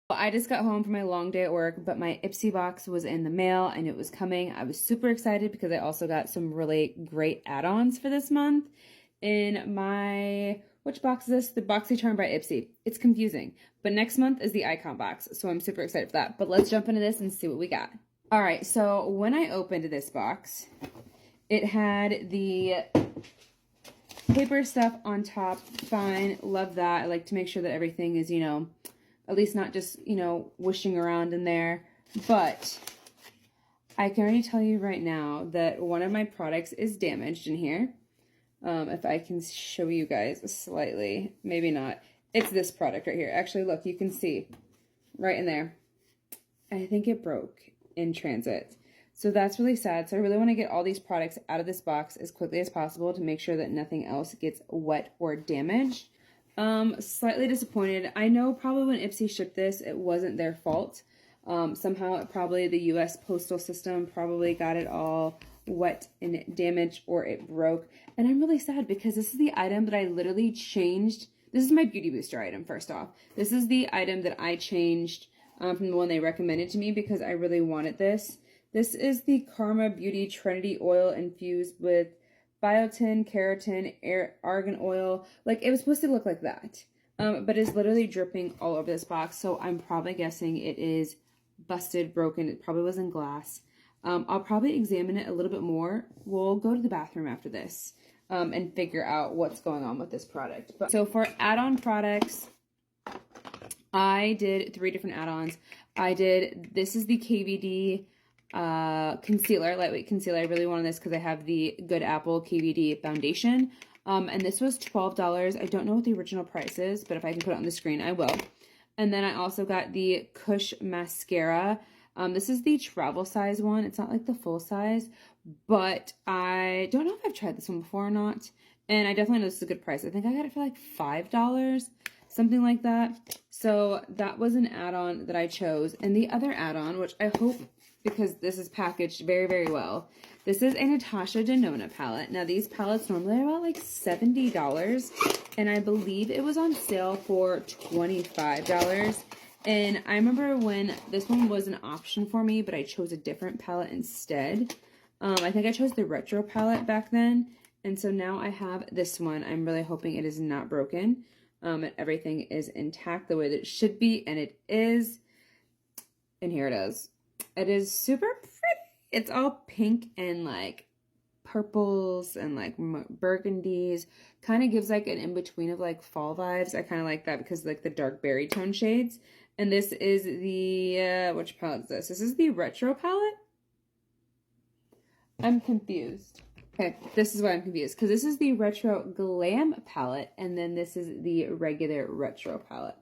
Well, I just got home from my long day at work, but my Ipsy box was in the mail and it was coming. I was super excited because I also got some really great add-ons for this month. In my, which box is this? The Boxy Charm by Ipsy. It's confusing, but next month is the icon box, so I'm super excited for that. But let's jump into this and see what we got. All right, so when I opened this box, it had the paper stuff on top. Fine, love that. I like to make sure that everything is, at least not just, whooshing around in there. But I can already tell you right now that one of my products is damaged in here. If I can show you guys slightly, maybe not. It's this product right here. Actually, look, you can see right in there. I think it broke in transit. So that's really sad. So I really want to get all these products out of this box as quickly as possible to make sure that nothing else gets wet or damaged. Slightly disappointed. I know probably when Ipsy shipped this, it wasn't their fault. Somehow probably the US postal system probably got it all wet and damaged, or it broke. And I'm really sad because this is the item that I literally changed. This is my beauty booster item, first off. This is the item that I changed from the one they recommended to me because I really wanted this. This is the Karma Beauty Trinity Oil infused with biotin, keratin, argan oil. Like, it was supposed to look like that. But it's literally dripping all over this box. So I'm probably guessing it is busted, broken. It probably was in glass. I'll probably examine it a little bit more. We'll go to the bathroom after this and figure out what's going on with this product. So for add-on products, I did 3 different add-ons. This is the KVD concealer, lightweight concealer. I really wanted this because I have the Good Apple KVD foundation. And this was $12. I don't know what the original price is, but if I can put it on the screen, I will. And then I also got the Kush mascara. This is the travel size one. It's not like the full size, but I don't know if I've tried this one before or not. And I definitely know this is a good price. I think I got it for like $5, something like that. So that was an add-on that I chose. And the other add-on, which I hope, because this is packaged very, very well, this is a Natasha Denona palette. Now, these palettes normally are about like $70, and I believe it was on sale for $25. And I remember when this one was an option for me, but I chose a different palette instead. I think I chose the retro palette back then. And so now I have this one. I'm really hoping it is not broken. And everything is intact the way that it should be. And it is. And here it is. It is super pretty. It's all pink and like purples and like burgundies. Kind of gives like an in-between of like fall vibes. I kind of like that because like the dark berry tone shades. And this is the, which palette is this? This is the retro palette? I'm confused. Okay, this is why I'm confused. Because this is the retro glam palette. And then this is the regular retro palette.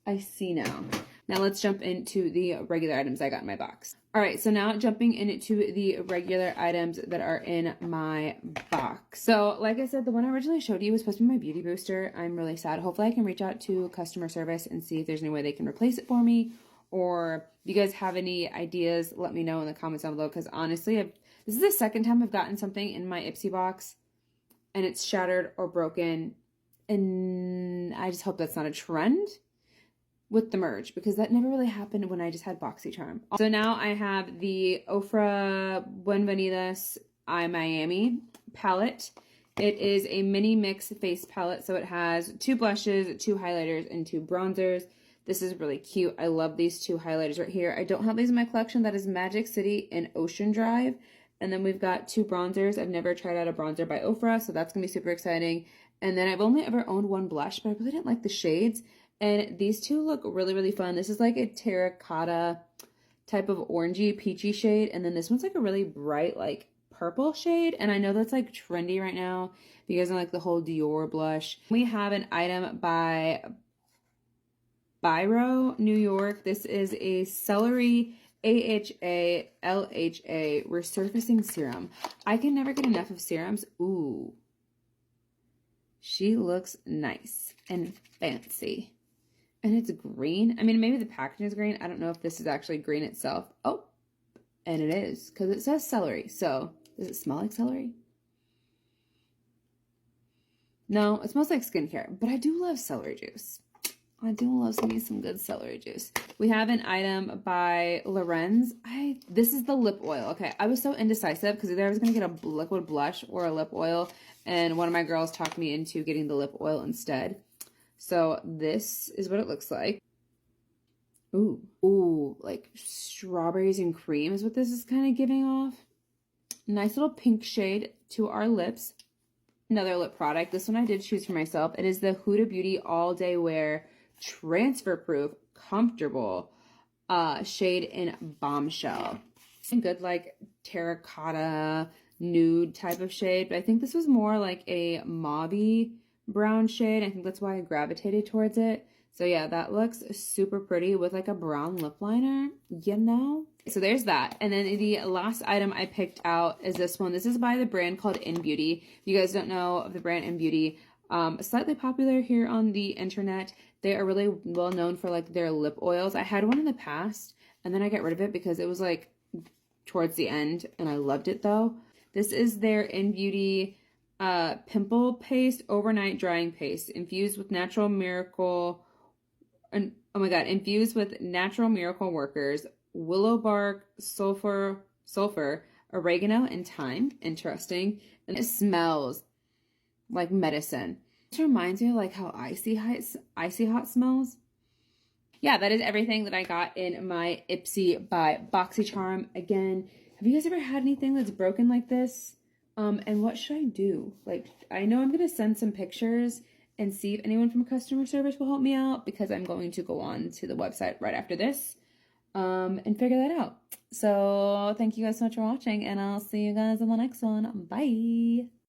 I see now. Now let's jump into the regular items I got in my box. All right, so now jumping into the regular items that are in my box. So like I said, the one I originally showed you was supposed to be my beauty booster. I'm really sad. Hopefully I can reach out to customer service and see if there's any way they can replace it for me. Or if you guys have any ideas, let me know in the comments down below. Because honestly, this is the second time I've gotten something in my Ipsy box and it's shattered or broken. And I just hope that's not a trend with the merge, because that never really happened when I just had Boxy Charm. So now I have the Ofra Buenvenidas I Miami palette. It is a mini mix face palette, so it has 2 blushes, 2 highlighters, and 2 bronzers. This is really cute. I love these 2 highlighters right here. I don't have these in my collection. That is Magic City and Ocean Drive. And then we've got 2 bronzers. I've never tried out a bronzer by Ofra, so that's going to be super exciting. And then I've only ever owned 1 blush, but I really didn't like the shades. And these 2 look really, really fun. This is like a terracotta type of orangey, peachy shade. And then this one's like a really bright, like purple shade. And I know that's like trendy right now. If you guys don't like the whole Dior blush. We have an item by Biro, New York. This is a Celery AHA LHA Resurfacing Serum. I can never get enough of serums. Ooh. She looks nice and fancy. And it's green. I mean, maybe the packaging is green. I don't know if this is actually green itself. Oh, and it is, because it says celery. So, does it smell like celery? No, it smells like skincare, but I do love celery juice. I do love some good celery juice. We have an item by Lorenz. This is the lip oil. Okay, I was so indecisive because either I was going to get a liquid blush or a lip oil, and one of my girls talked me into getting the lip oil instead. So this is what it looks like. Ooh, like strawberries and cream is what this is kind of giving off. Nice little pink shade to our lips. Another lip product. This one I did choose for myself. It is the Huda Beauty All Day Wear Transfer Proof Comfortable shade in Bombshell. Some good like terracotta nude type of shade, but I think this was more like a mauvey brown shade. I think that's why I gravitated towards it. So yeah, that looks super pretty with like a brown lip liner, you know? So there's that. And then the last item I picked out is this one. This is by the brand called In Beauty. If you guys don't know of the brand In Beauty, slightly popular here on the internet. They are really well known for like their lip oils. I had one in the past and then I got rid of it because it was like towards the end and I loved it though. This is their In Beauty Pimple Paste Overnight Drying Paste infused with natural miracle workers, willow bark, sulfur, oregano, and thyme. Interesting. And it smells like medicine. This reminds me of like how Icy Hot smells. Yeah, that is everything that I got in my Ipsy by BoxyCharm. Again, have you guys ever had anything that's broken like this? And what should I do? Like, I know I'm going to send some pictures and see if anyone from customer service will help me out because I'm going to go on to the website right after this and figure that out. So thank you guys so much for watching, and I'll see you guys in the next one. Bye!